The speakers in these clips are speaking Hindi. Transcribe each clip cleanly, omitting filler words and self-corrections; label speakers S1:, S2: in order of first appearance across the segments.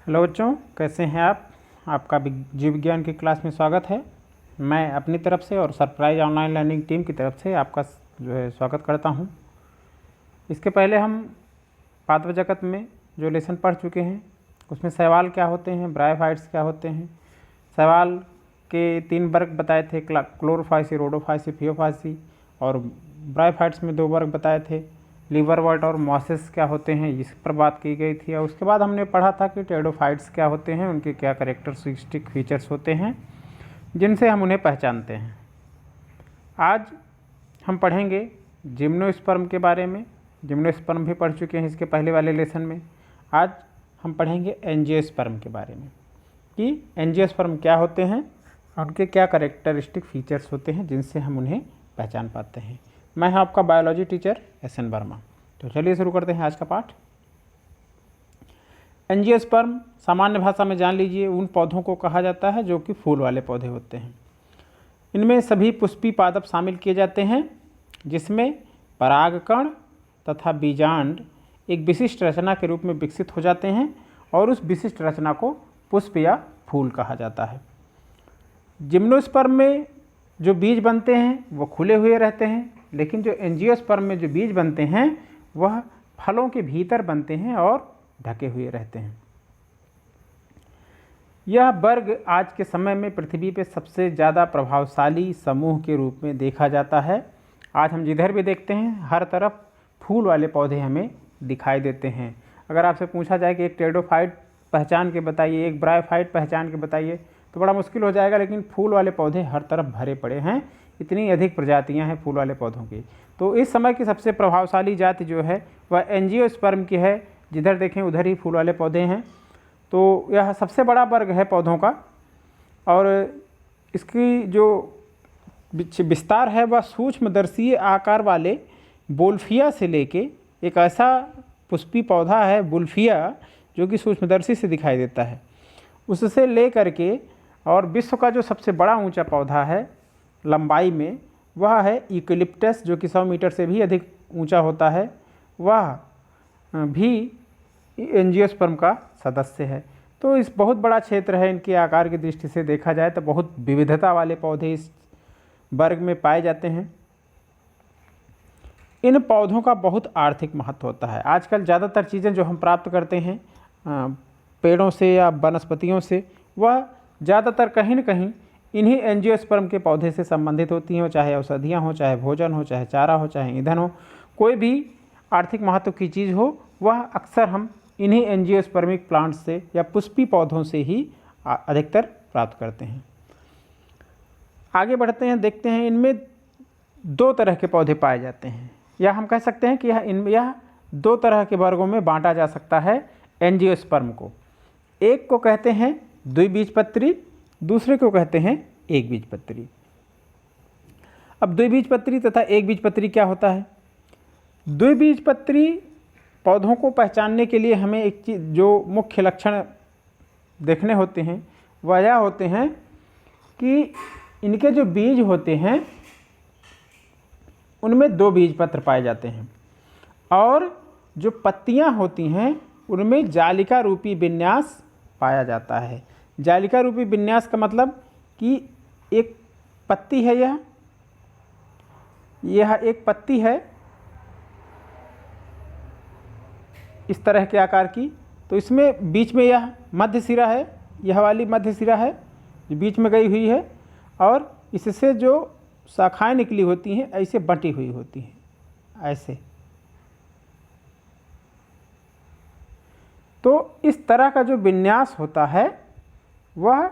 S1: हेलो बच्चों, कैसे हैं आप। आपका जीव विज्ञान की क्लास में स्वागत है। मैं अपनी तरफ से और सरप्राइज ऑनलाइन लर्निंग टीम की तरफ से आपका जो है स्वागत करता हूं। इसके पहले हम पादप जगत में जो लेसन पढ़ चुके हैं उसमें शैवाल क्या होते हैं, ब्रायोफाइट्स क्या होते हैं। शैवाल के 3 वर्ग बताए थे, क्लोरोफाइसी, रोडोफाइसी, फियोफाइसी, और ब्रायोफाइट्स में 2 वर्ग बताए थे, लीवरवर्ट और मॉसेस क्या होते हैं, इस पर बात की गई थी। और उसके बाद हमने पढ़ा था कि टेरिडोफाइट्स क्या होते हैं, उनके क्या कैरेक्टरिस्टिक फीचर्स होते हैं जिनसे हम उन्हें पहचानते हैं। आज हम पढ़ेंगे जिम्नोस्पर्म के बारे में। जिम्नोस्पर्म भी पढ़ चुके हैं इसके पहले वाले लेसन में। आज हम पढ़ेंगे एंजियोस्पर्म के बारे में कि एंजियोस्पर्म क्या होते हैं, उनके क्या कैरेक्टरिस्टिक फीचर्स होते हैं जिनसे हम उन्हें पहचान पाते हैं। मैं हूं आपका बायोलॉजी टीचर SN वर्मा। तो चलिए शुरू करते हैं आज का पाठ। एंजियोस्पर्म सामान्य भाषा में जान लीजिए उन पौधों को कहा जाता है जो कि फूल वाले पौधे होते हैं। इनमें सभी पुष्पी पादप शामिल किए जाते हैं जिसमें परागकण तथा बीजांड एक विशिष्ट रचना के रूप में विकसित हो जाते हैं और उस विशिष्ट रचना को पुष्प या फूल कहा जाता है। जिम्नोस्पर्म में जो बीज बनते हैं वो खुले हुए रहते हैं, लेकिन जो एंजियोस्पर्म में जो बीज बनते हैं वह फलों के भीतर बनते हैं और ढके हुए रहते हैं। यह वर्ग आज के समय में पृथ्वी पर सबसे ज़्यादा प्रभावशाली समूह के रूप में देखा जाता है। आज हम जिधर भी देखते हैं हर तरफ फूल वाले पौधे हमें दिखाई देते हैं। अगर आपसे पूछा जाए कि एक टेरिडोफाइट पहचान के बताइए, एक ब्रायोफाइट पहचान के बताइए, तो बड़ा मुश्किल हो जाएगा, लेकिन फूल वाले पौधे हर तरफ भरे पड़े हैं। इतनी अधिक प्रजातियां हैं फूल वाले पौधों की। तो इस समय की सबसे प्रभावशाली जाति जो है वह एंजियोस्पर्म की है। जिधर देखें उधर ही फूल वाले पौधे हैं। तो यह सबसे बड़ा वर्ग है पौधों का, और इसकी जो विस्तार है वह सूक्ष्मदर्शीय आकार वाले बोल्फिया से लेके एक ऐसा पुष्पी पौधा है बुल्फिया जो कि सूक्ष्मदर्शी से दिखाई देता है, उससे ले करके और विश्व का जो सबसे बड़ा ऊंचा पौधा है लंबाई में वह है यूकेलिप्टस, जो कि 100 मीटर से भी अधिक ऊंचा होता है। वह भी एंजियोस्पर्म का सदस्य है। तो इस बहुत बड़ा क्षेत्र है। इनके आकार की दृष्टि से देखा जाए तो बहुत विविधता वाले पौधे इस वर्ग में पाए जाते हैं। इन पौधों का बहुत आर्थिक महत्व होता है। आजकल ज़्यादातर चीज़ें जो हम प्राप्त करते हैं पेड़ों से या वनस्पतियों से, वह ज़्यादातर कहीं न कहीं इन्हीं एंजियोस्पर्म के पौधे से संबंधित होती हैं, चाहे औषधियाँ हो, चाहे भोजन हो, चाहे चारा हो, चाहे ईंधन हो। कोई भी आर्थिक महत्व की चीज़ हो वह अक्सर हम इन्हीं एंजियोस्पर्मिक प्लांट्स से या पुष्पी पौधों से ही अधिकतर प्राप्त करते हैं। आगे बढ़ते हैं, देखते हैं इनमें 2 तरह के पौधे पाए जाते हैं, या हम कह सकते हैं कि यह 2 तरह के वर्गों में बांटा जा सकता है एंजियोस्पर्म को। एक को कहते हैं द्विबीजपत्री, दूसरे को कहते हैं एकबीजपत्री। अब द्विबीजपत्री तथा एकबीजपत्री क्या होता है? द्विबीजपत्री पौधों को पहचानने के लिए हमें एक चीज़, जो मुख्य लक्षण देखने होते हैं वह यह होते हैं कि इनके जो बीज होते हैं उनमें 2 बीजपत्र पाए जाते हैं, और जो पत्तियां होती हैं उनमें जालिका रूपी विन्यास पाया जाता है। जालिका रूपी विन्यास का मतलब कि एक पत्ती है, यह एक पत्ती है इस तरह के आकार की। तो इसमें बीच में यह मध्य सिरा है, यह वाली मध्य सिरा है जो बीच में गई हुई है, और इससे जो शाखाएं निकली होती हैं ऐसे बटी हुई होती हैं, ऐसे। तो इस तरह का जो विन्यास होता है वह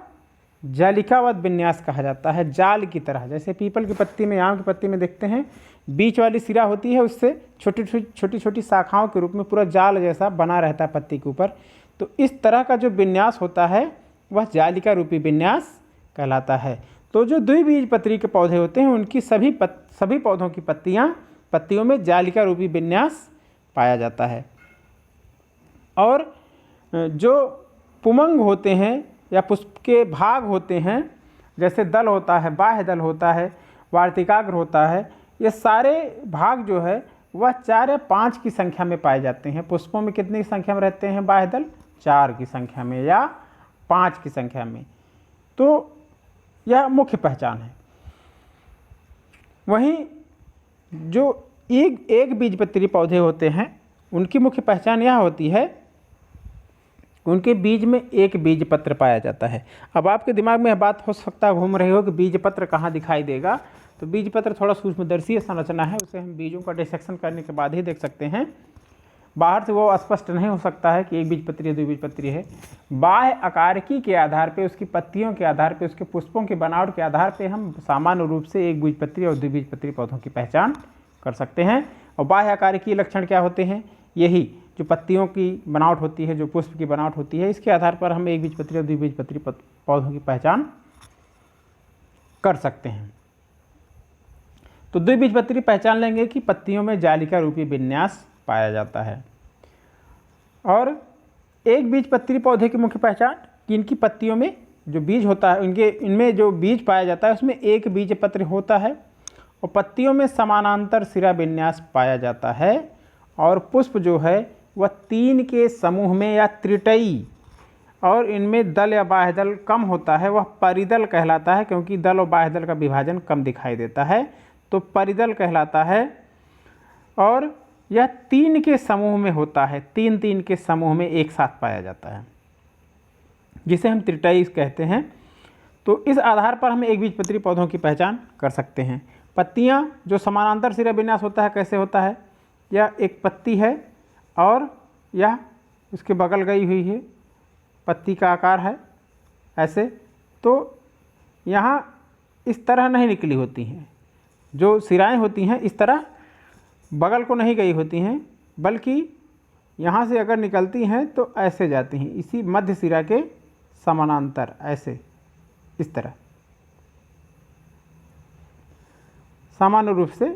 S1: जालिकावत विन्यास कहा जाता है। जाल की तरह, जैसे पीपल की पत्ती में, आम की पत्ती में देखते हैं बीच वाली सिरा होती है, उससे छोटी छोटी शाखाओं के रूप में पूरा जाल जैसा बना रहता है पत्ती के ऊपर। तो इस तरह का जो विन्यास होता है वह जालिका रूपी विन्यास कहलाता है। तो जो द्विबीजपत्री के पौधे होते हैं उनकी सभी पौधों की पत्तियों में जालिका रूपी विन्यास पाया जाता है। और जो पुमंग होते हैं या पुष्प के भाग होते हैं, जैसे दल होता है, बाह्य दल होता है, वार्तिकाग्र होता है, ये सारे भाग जो है वह 4 या 5 की संख्या में पाए जाते हैं। पुष्पों में कितनी संख्या में रहते हैं बाह्य दल? 4 की संख्या में या 5 की संख्या में। तो यह मुख्य पहचान है। वहीं जो एक बीजपत्री पौधे होते हैं उनकी मुख्य पहचान यह होती है, उनके बीज में एक बीजपत्र पाया जाता है। अब आपके दिमाग में यह बात हो सकता है घूम रही हो कि बीजपत्र कहाँ दिखाई देगा। तो बीजपत्र थोड़ा सूक्ष्मदर्शी संरचना है, उसे हम बीजों का डिसेक्शन करने के बाद ही देख सकते हैं। बाहर से वो स्पष्ट नहीं हो सकता है कि एक बीजपत्री है, 2 बीजपत्री है। बाह्य आकारिकी के आधार पे, उसकी पत्तियों के आधार पे, उसके पुष्पों की बनावट के आधार पे हम सामान्य रूप से एक बीजपत्री और 2 बीजपत्री पौधों की पहचान कर सकते हैं। और बाह्य आकारिकी लक्षण क्या होते हैं? यही जो पत्तियों की बनावट होती है, जो पुष्प की बनावट होती है, इसके आधार पर हम एक बीजपत्री और 2 बीजपत्री पौधों की पहचान कर सकते हैं। तो 2 बीजपत्री पहचान लेंगे कि पत्तियों में जालिका रूपी विन्यास पाया जाता है। और एक बीजपत्री पौधे की मुख्य पहचान कि इनकी पत्तियों में जो बीज होता है, इनमें जो बीज पाया जाता है उसमें एक बीजपत्र होता है और पत्तियों में समानांतर सिरा विन्यास पाया जाता है। और पुष्प जो है वह 3 के समूह में या त्रिटयी, और इनमें दल या बाह्यदल कम होता है, वह परिदल कहलाता है, क्योंकि दल और बाह्यदल का विभाजन कम दिखाई देता है, तो परिदल कहलाता है। और यह 3 के समूह में होता है, 3 के समूह में एक साथ पाया जाता है, जिसे हम त्रिटयी कहते हैं। तो इस आधार पर हम एक बीजपत्री पौधों की पहचान कर सकते हैं। पत्तियां जो समानांतर सिरा विन्यास होता है, कैसे होता है? यह एक पत्ती है और यह उसके बगल गई हुई है, पत्ती का आकार है ऐसे। तो यहाँ इस तरह नहीं निकली होती हैं, जो सिराएं होती हैं इस तरह बगल को नहीं गई होती हैं, बल्कि यहाँ से अगर निकलती हैं तो ऐसे जाती हैं, इसी मध्य सिरा के समानांतर, ऐसे इस तरह सामान्य रूप से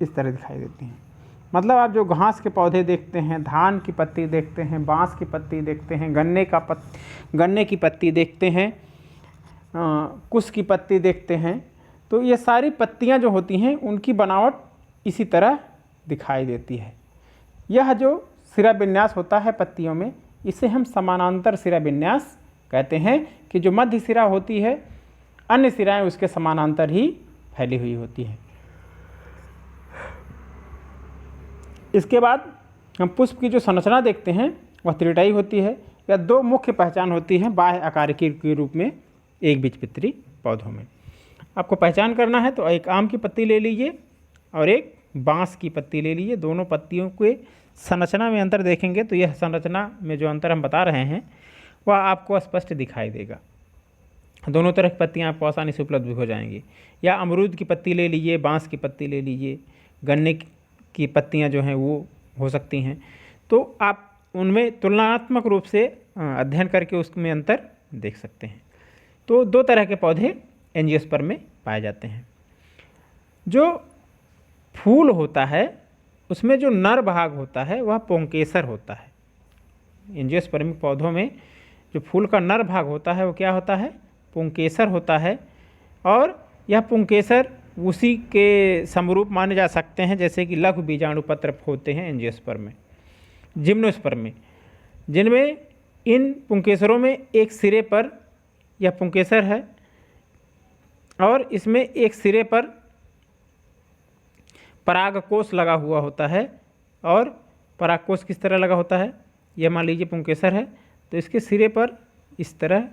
S1: इस तरह दिखाई देती हैं। मतलब आप जो घास के पौधे देखते हैं, धान की पत्ती देखते हैं, बांस की पत्ती देखते हैं, गन्ने की पत्ती देखते हैं, कुश की पत्ती देखते हैं, तो ये सारी पत्तियां जो होती हैं उनकी बनावट इसी तरह दिखाई देती है। यह जो सिरा विन्यास होता है पत्तियों में, इसे हम समानांतर सिरा विन्यास कहते हैं, कि जो मध्य सिरा होती है अन्य सिराएं उसके समानांतर ही फैली हुई होती है। इसके बाद हम पुष्प की जो संरचना देखते हैं वह त्रिटयी होती है, या 2 मुख्य पहचान होती है बाह्य आकारिकी के रूप में एक बीजपत्री पौधों में। आपको पहचान करना है तो एक आम की पत्ती ले लीजिए और एक बांस की पत्ती ले लीजिए। दोनों पत्तियों के संरचना में अंतर देखेंगे तो यह संरचना में जो अंतर हम बता रहे हैं वह आपको स्पष्ट दिखाई देगा। दोनों तरह की पत्तियाँ आपको आसानी से उपलब्ध हो जाएंगी। या अमरूद की पत्ती ले लीजिए, बांस की पत्ती ले लीजिए, गन्ने की पत्तियाँ जो हैं वो हो सकती हैं। तो आप उनमें तुलनात्मक रूप से अध्ययन करके उसमें अंतर देख सकते हैं। तो 2 तरह के पौधे एंजियोस्पर्म में पाए जाते हैं। जो फूल होता है उसमें जो नर भाग होता है वह पुंकेसर होता है। एंजियोस्पर्मिक पौधों में जो फूल का नर भाग होता है वो क्या होता है? पुंकेसर होता है। और यह पुंकेसर उसी के समरूप माने जा सकते हैं जैसे कि लघु बीजाणुपत्र होते हैं एंजियोस्पर्म में, जिम्नोस्पर्म में, जिनमें इन पुंकेसरों में एक सिरे पर यह पुंकेसर है और इसमें एक सिरे पर परागकोश लगा हुआ होता है। और परागकोश किस तरह लगा होता है? यह मान लीजिए पुंकेसर है तो इसके सिरे पर इस तरह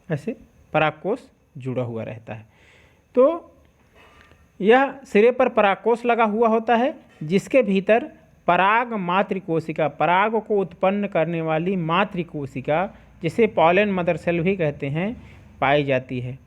S1: ऐसे परागकोश जुड़ा हुआ रहता है। तो यह सिरे पर परागकोश लगा हुआ होता है जिसके भीतर पराग मातृकोशिका, पराग को उत्पन्न करने वाली मातृकोशिका, जिसे पॉलन मदर सेल भी कहते हैं, पाई जाती है।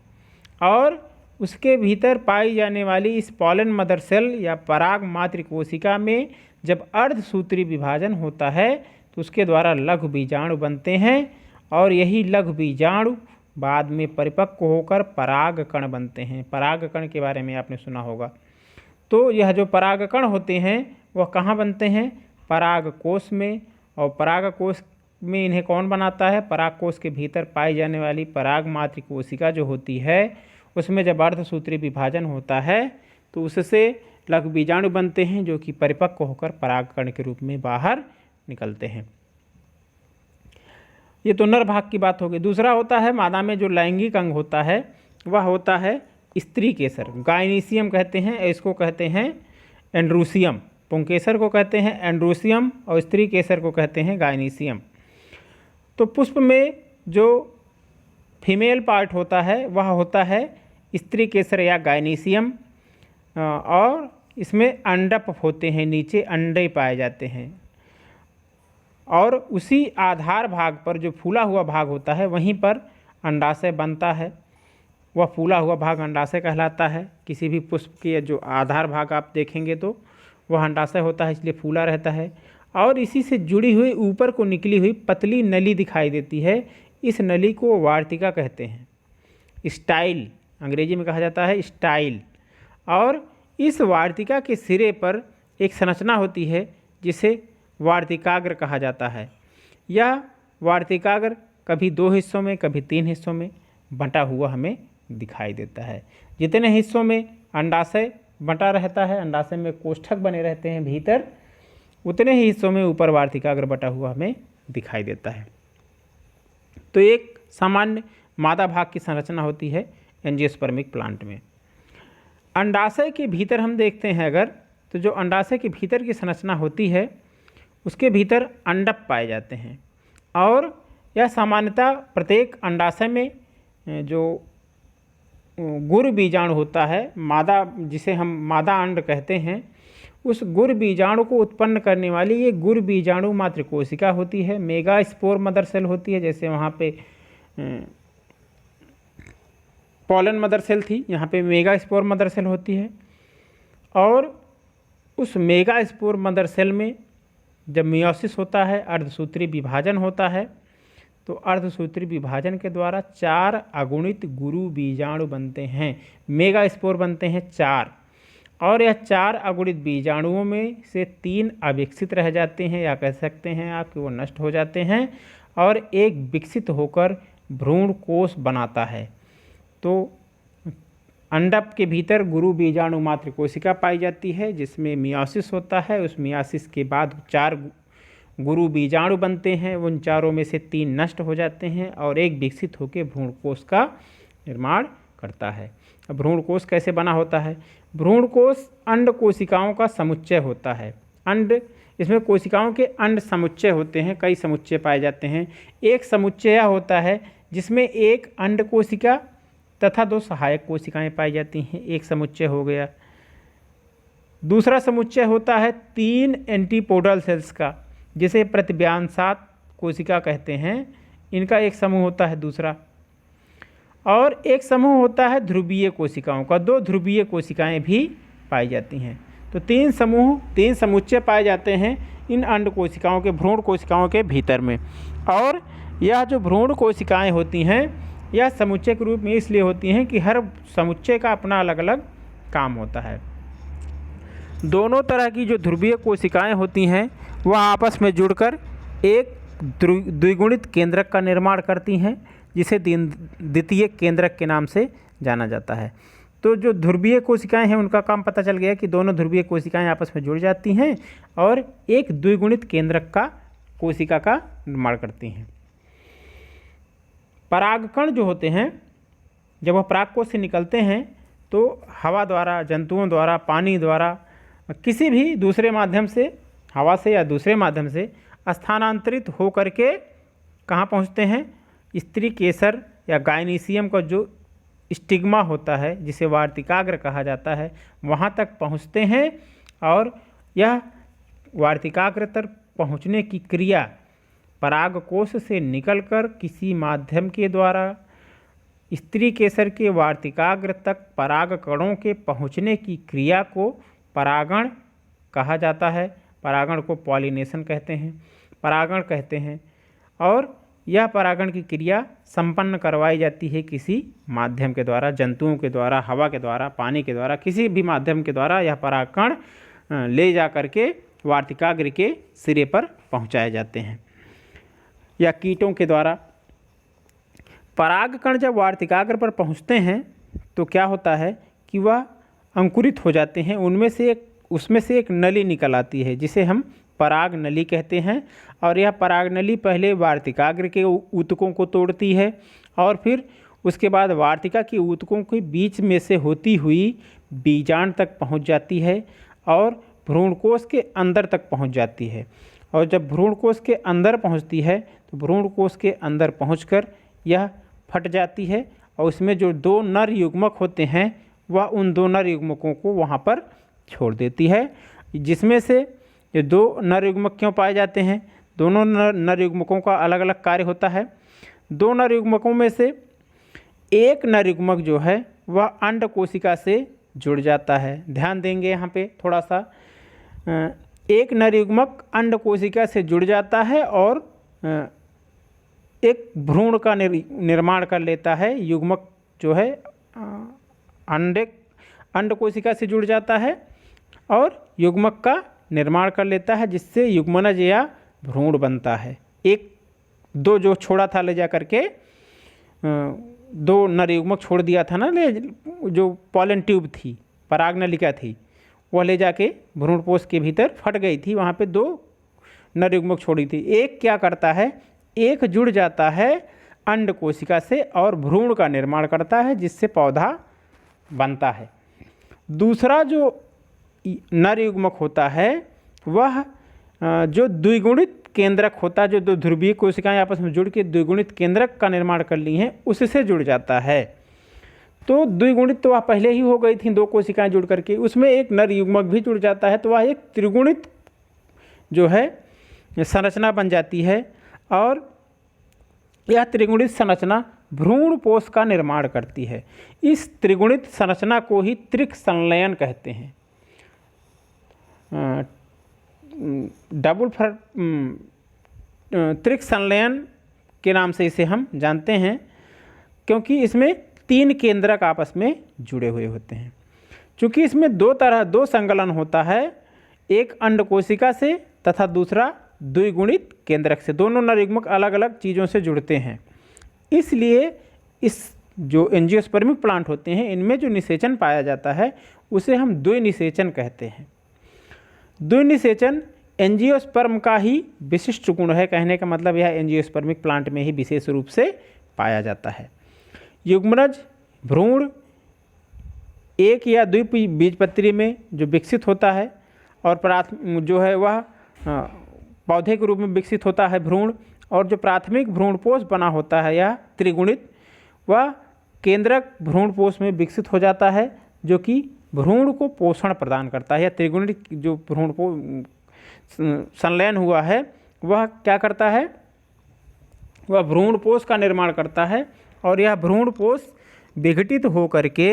S1: और उसके भीतर पाई जाने वाली इस पॉलन मदर सेल या पराग मातृकोशिका में जब अर्धसूत्री विभाजन होता है तो उसके द्वारा लघु बीजाणु बनते हैं और यही लघु बीजाणु बाद में परिपक्व होकर परागकण बनते हैं। परागकण के बारे में आपने सुना होगा। तो यह जो परागकण होते हैं वह कहाँ बनते हैं? परागकोश में। और परागकोश में इन्हें कौन बनाता है? परागकोश के भीतर पाई जाने वाली पराग मातृकोशिका जो होती है उसमें जब अर्धसूत्री विभाजन होता है तो उससे लघु बीजाणु बनते हैं जो कि परिपक्व होकर परागकण के रूप में बाहर निकलते हैं। ये तो नर भाग की बात हो गई। दूसरा होता है मादा में जो लैंगिक अंग होता है वह होता है स्त्री केसर, गायनीसियम कहते हैं, इसको कहते हैं एंड्रोसियम। पुंकेसर को कहते हैं एंड्रोसियम और स्त्री केसर को कहते हैं गायनीसियम। तो पुष्प में जो फीमेल पार्ट होता है वह होता है स्त्री केसर या गायनीसियम, और इसमें अंडप होते हैं, नीचे अंडे पाए जाते हैं, और उसी आधार भाग पर जो फूला हुआ भाग होता है वहीं पर अंडाशय बनता है। वह फूला हुआ भाग अंडाशय कहलाता है। किसी भी पुष्प के जो आधार भाग आप देखेंगे तो वह अंडाशय होता है, इसलिए फूला रहता है। और इसी से जुड़ी हुई ऊपर को निकली हुई पतली नली दिखाई देती है, इस नली को वार्तिका कहते हैं। स्टाइल अंग्रेजी में कहा जाता है स्टाइल। और इस वार्तिका के सिरे पर एक संरचना होती है जिसे वार्तिकाग्र कहा जाता है। यह वार्तिकाग्र कभी 2 हिस्सों में कभी 3 हिस्सों में बंटा हुआ हमें दिखाई देता है। जितने हिस्सों में अंडाशय बंटा रहता है, अंडाशय में कोष्ठक बने रहते हैं भीतर, उतने ही हिस्सों में ऊपर वार्तिकाग्र बटा हुआ हमें दिखाई देता है। तो एक सामान्य मादा भाग की संरचना होती है एंजियोस्पर्मिक प्लांट में। अंडाशय के भीतर हम देखते हैं अगर, तो जो अंडाशय के भीतर की संरचना होती है उसके भीतर अंडप पाए जाते हैं, और यह सामान्यतः प्रत्येक अंडाशय में जो गुर बीजाणु होता है, मादा, जिसे हम मादा अंड कहते हैं, उस गुर बीजाणु को उत्पन्न करने वाली ये गुर बीजाणु मात्र कोशिका होती है। मेगा स्पोर मदर सेल होती है, जैसे वहाँ पे पॉलन मदर सेल थी, यहाँ पे मेगा स्पोर मदर सेल होती है। और उस मेगा स्पोर मदर सेल में जब मियोसिस होता है, अर्धसूत्री विभाजन होता है, तो अर्धसूत्री विभाजन के द्वारा 4 अगुणित गुरु बीजाणु बनते हैं। मेगा स्पोर बनते हैं 4, और यह 4 अगुणित बीजाणुओं में से 3 अविकसित रह जाते हैं, या कह सकते हैं आप कि वो नष्ट हो जाते हैं, और एक विकसित होकर भ्रूण कोष बनाता है। तो अंडप के भीतर गुरु बीजाणु मात्र कोशिका पाई जाती है जिसमें मियोसिस होता है। उस मियोसिस के बाद 4 गुरु बीजाणु बनते हैं, उन चारों में से 3 नष्ट हो जाते हैं और एक विकसित होकर भ्रूण कोष का निर्माण करता है। अब भ्रूण कोष कैसे बना होता है? भ्रूण कोष अंड कोशिकाओं का समुच्चय होता है। अंड, इसमें कोशिकाओं के अंड समुच्चय होते हैं, कई समुच्चय पाए जाते हैं। एक समुच्चय होता है जिसमें एक अंड कोशिका तथा 2 सहायक कोशिकाएं पाई जाती हैं, एक समुच्चय हो गया। दूसरा समुच्चय होता है 3 एंटीपोडल सेल्स का, जिसे प्रतिव्यांसात कोशिका कहते हैं, इनका एक समूह होता है दूसरा। और एक समूह होता है ध्रुवीय कोशिकाओं का, 2 ध्रुवीय कोशिकाएं भी पाई जाती हैं। तो 3 समुच्चय पाए जाते हैं इन अंड कोशिकाओं के, भ्रूण कोशिकाओं के भीतर में। और यह जो भ्रूण कोशिकाएं होती हैं यह समुच्चय के रूप में इसलिए होती हैं कि हर समुच्चय का अपना अलग अलग काम होता है। दोनों तरह की जो ध्रुवीय कोशिकाएं होती हैं वह आपस में जुड़कर एक द्विगुणित केंद्रक का निर्माण करती हैं, जिसे द्वितीय केंद्रक के नाम से जाना जाता है। तो जो ध्रुवीय कोशिकाएं हैं उनका काम पता चल गया कि दोनों ध्रुवीय कोशिकाएं आपस में जुड़ जाती हैं और एक द्विगुणित केंद्रक का कोशिका का निर्माण करती हैं। परागकण जो होते हैं जब वह परागकोश से निकलते हैं तो हवा द्वारा, जंतुओं द्वारा, पानी द्वारा, किसी भी दूसरे माध्यम से, हवा से या दूसरे माध्यम से स्थानांतरित हो करके कहाँ पहुँचते हैं? स्त्री केसर या गायनीसियम का जो स्टिग्मा होता है, जिसे वार्तिकाग्र कहा जाता है, वहाँ तक पहुँचते हैं। और यह वार्तिकाग्र तक पहुँचने की क्रिया परागकोश से निकलकर किसी माध्यम के द्वारा स्त्री केसर के वार्तिकाग्र तक परागकणों के पहुँचने की क्रिया को परागण कहा जाता है। परागण को पॉलिनेशन कहते हैं, परागण कहते हैं। और यह परागण की क्रिया संपन्न करवाई जाती है किसी माध्यम के द्वारा, जंतुओं के द्वारा, हवा के द्वारा, पानी के द्वारा, किसी भी माध्यम के द्वारा यह परागकण ले जा करके वार्तिकाग्र के सिरे पर पहुंचाए जाते हैं, या कीटों के द्वारा। परागकण जब वार्तिकाग्र पर पहुंचते हैं तो क्या होता है कि वह अंकुरित हो जाते हैं उसमें से एक नली निकल आती है जिसे हम पराग नली कहते हैं। और यह पराग नली पहले वार्तिकाग्र के ऊतकों को तोड़ती है और फिर उसके बाद वार्तिका के ऊतकों के बीच में से होती हुई बीजांड तक पहुंच जाती है और भ्रूणकोश के अंदर तक पहुंच जाती है। और जब भ्रूणकोश के अंदर पहुंचती है तो भ्रूणकोश के अंदर पहुंचकर यह फट जाती है और उसमें जो दो नर युग्मक होते हैं वह उन दो नर युग्मकों को वहाँ पर छोड़ देती है। जिसमें से ये दो नर युग्मक क्यों पाए जाते हैं, दोनों नर युग्मकों का अलग अलग कार्य होता है। दो नर युग्मकों में से एक नर युग्मक जो है वह अंड कोशिका से जुड़ जाता है। ध्यान देंगे यहाँ पे थोड़ा सा, एक नर युग्मक अंड कोशिका से जुड़ जाता है और एक भ्रूण का निर्माण कर लेता है। युग्मक जो है अंड कोशिका से जुड़ जाता है और युग्मक का निर्माण कर लेता है जिससे युग्मनज या भ्रूण बनता है। एक दो जो छोड़ा था ले जा करके, दो नर युग्मक छोड़ दिया था ना, जो पॉलन ट्यूब थी, परागनलिका थी, वह ले जाके भ्रूणपोष के भीतर फट गई थी, वहाँ पे दो नर युग्मक छोड़ी थी। एक क्या करता है, एक जुड़ जाता है अंड कोशिका से और भ्रूण का निर्माण करता है जिससे पौधा बनता है। दूसरा जो नर युग्मक होता है वह जो द्विगुणित केंद्रक होता है, जो दो ध्रुवीय कोशिकाएं आपस में जुड़ के द्विगुणित केंद्रक का निर्माण कर ली हैं, उससे जुड़ जाता है। तो द्विगुणित तो वह पहले ही हो गई थी, दो कोशिकाएं जुड़ करके, उसमें एक नर युग्मक भी जुड़ जाता है तो वह एक त्रिगुणित जो है संरचना बन जाती है और यह त्रिगुणित संरचना भ्रूणपोष का निर्माण करती है। इस त्रिगुणित संरचना को ही त्रिक संलयन कहते हैं। त्रिक संलयन के नाम से इसे हम जानते हैं क्योंकि इसमें तीन केंद्रक आपस में जुड़े हुए होते हैं। चूँकि इसमें दो संकलन होता है, एक अंड कोशिका से तथा दूसरा द्विगुणित केंद्रक से। दोनों नर युग्मक अलग अलग चीज़ों से जुड़ते हैं, इसलिए इस जो एंजियोस्पर्मिक प्लांट होते हैं इनमें जो निषेचन पाया जाता है उसे हम द्विनिषेचन कहते हैं। द्विनिषेचन एंजियोस्पर्म का ही विशिष्ट गुण है, कहने का मतलब यह एंजियोस्पर्मिक प्लांट में ही विशेष रूप से पाया जाता है। युग्मनज भ्रूण एक या द्विबीजपत्री में जो विकसित होता है और जो है वह पौधे के रूप में विकसित होता है भ्रूण, और जो प्राथमिक भ्रूणपोष बना होता है या त्रिगुणित, वह केंद्रक भ्रूणपोष में विकसित हो जाता है जो कि भ्रूण को पोषण प्रदान करता है। या त्रिगुणित जो भ्रूण को संलयन हुआ है वह क्या करता है, वह भ्रूणपोष का निर्माण करता है और यह भ्रूणपोष विघटित हो करके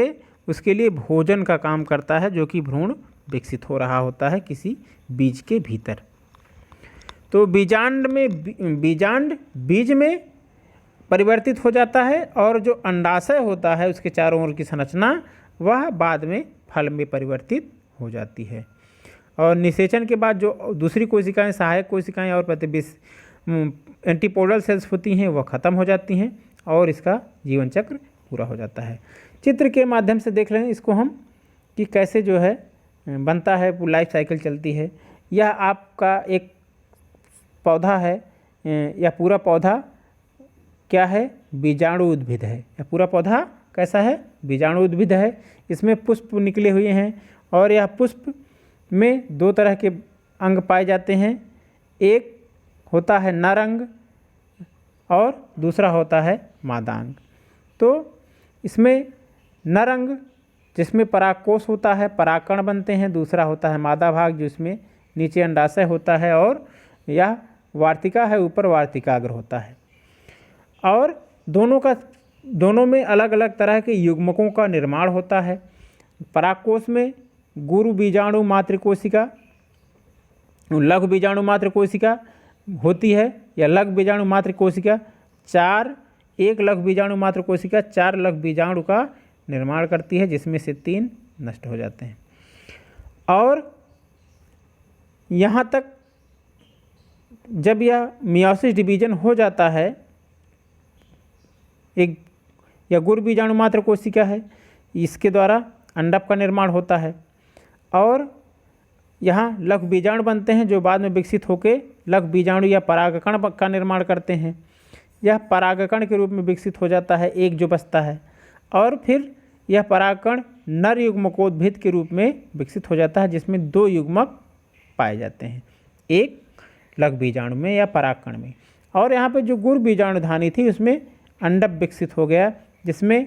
S1: उसके लिए भोजन का काम करता है जो कि भ्रूण विकसित हो रहा होता है किसी बीज के भीतर। तो बीजांड बीज में परिवर्तित हो जाता है और जो अंडाशय होता है उसके चारों ओर की संरचना वह बाद में फल में परिवर्तित हो जाती है। और निषेचन के बाद जो दूसरी कोशिकाएं, सहायक कोशिकाएं और एंटीपोडल सेल्स होती हैं वह ख़त्म हो जाती हैं और इसका जीवन चक्र पूरा हो जाता है। चित्र के माध्यम से देख रहे हैं इसको हम कि कैसे जो है बनता है, लाइफ साइकिल चलती है। यह आपका एक पौधा है या पूरा पौधा क्या है, बीजाणु उद्भिद है। या पूरा पौधा कैसा है, बीजाणु उद्भिद है। इसमें पुष्प निकले हुए हैं और यह पुष्प में दो तरह के अंग पाए जाते हैं, एक होता है नर अंग और दूसरा होता है मादा अंग। तो इसमें नर अंग जिसमें परागकोश होता है, परागकण बनते हैं, दूसरा होता है मादा भाग जिसमें नीचे अंडाशय होता है और यह वार्तिका है, ऊपर वार्तिकाग्र होता है। और दोनों में अलग अलग तरह के युग्मकों का निर्माण होता है। परागकोश में गुरु बीजाणु मात्र कोशिका, लघु बीजाणु मात्र कोशिका होती है या लघु बीजाणु मात्र कोशिका, एक लघु बीजाणु मात्र कोशिका 4 लघु बीजाणु का निर्माण करती है जिसमें से 3 नष्ट हो जाते हैं। और यहाँ तक जब यह मियोसिस डिवीजन हो जाता है, एक या गुरु बीजाणु मात्र कोशिका है, इसके द्वारा अंडक का निर्माण होता है। और यहाँ लघु बीजाणु बनते हैं जो बाद में विकसित होकर लघु बीजाणु या परागकण का निर्माण करते हैं। यह परागकण के रूप में विकसित हो जाता है एक जो बचता है, और फिर यह परागकण नर युग्मकोद्भिद के रूप में विकसित हो जाता है जिसमें 2 युग्मक पाए जाते हैं, एक लघु बीजाणु में या परागकण में। और यहाँ पे जो गुण बीजाणुधानी थी उसमें अंडक विकसित हो गया जिसमें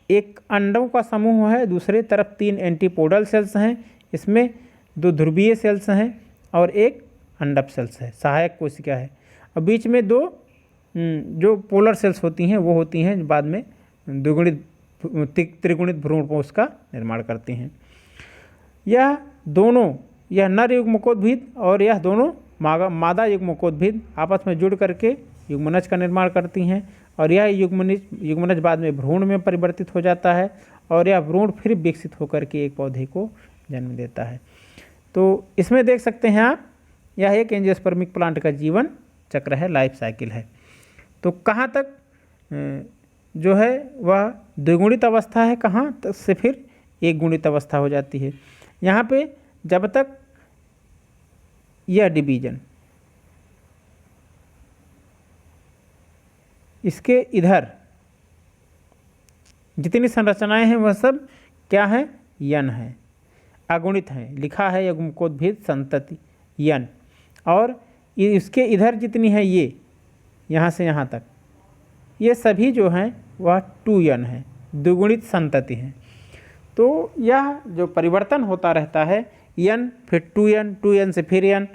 S1: एक अंडों का समूह है, दूसरे तरफ 3 एंटीपोडल सेल्स हैं, इसमें 2 ध्रुवीय सेल्स हैं और एक अंडक सेल्स है, सहायक कोशिका है, और बीच में 2 जो पोलर सेल्स होती हैं वो होती हैं बाद में द्विगुणित त्रिगुणित भ्रूणपोष का निर्माण करती हैं। यह दोनों, यह नर युग्मकोद्भिद और यह दोनों मादा युग्मकोद्भिद आपस में जुड़ करके युग्मनज का निर्माण करती हैं, और यह युग्मनज बाद में भ्रूण में परिवर्तित हो जाता है, और यह भ्रूण फिर विकसित होकर के एक पौधे को जन्म देता है। तो इसमें देख सकते हैं आप, यह एक एंजियोस्पर्मिक प्लांट का जीवन चक्र है, लाइफ साइकिल है। तो कहाँ तक जो है वह द्विगुणित अवस्था है, कहाँ तक से फिर एक गुणित अवस्था हो जाती है। यहाँ पे जब तक यह डिवीजन इसके इधर जितनी संरचनाएं हैं वह सब क्या है, यन है, अगुणित हैं, लिखा है युग्मकोद्भिद संतति यन, और इसके इधर जितनी है ये यहाँ से यहाँ तक ये सभी जो हैं वह 2n है, द्विगुणित संतति हैं। तो यह जो परिवर्तन होता रहता है n फिर 2n, 2n से फिर n,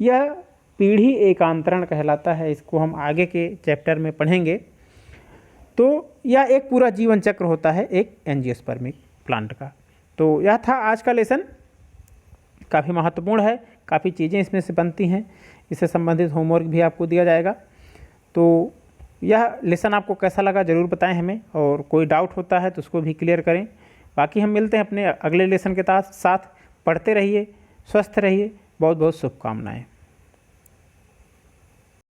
S1: यह पीढ़ी एकांतरण कहलाता है। इसको हम आगे के चैप्टर में पढ़ेंगे। तो यह एक पूरा जीवन चक्र होता है एक एंजियोस्पर्मिक प्लांट का। तो यह था आज का लेसन, काफ़ी महत्वपूर्ण है, काफ़ी चीज़ें इसमें से बनती हैं, इससे संबंधित होमवर्क भी आपको दिया जाएगा। तो यह लेसन आपको कैसा लगा ज़रूर बताएं हमें, और कोई डाउट होता है तो उसको भी क्लियर करें। बाकी हम मिलते हैं अपने अगले लेसन के साथ। पढ़ते रहिए, स्वस्थ रहिए, बहुत बहुत शुभकामनाएं।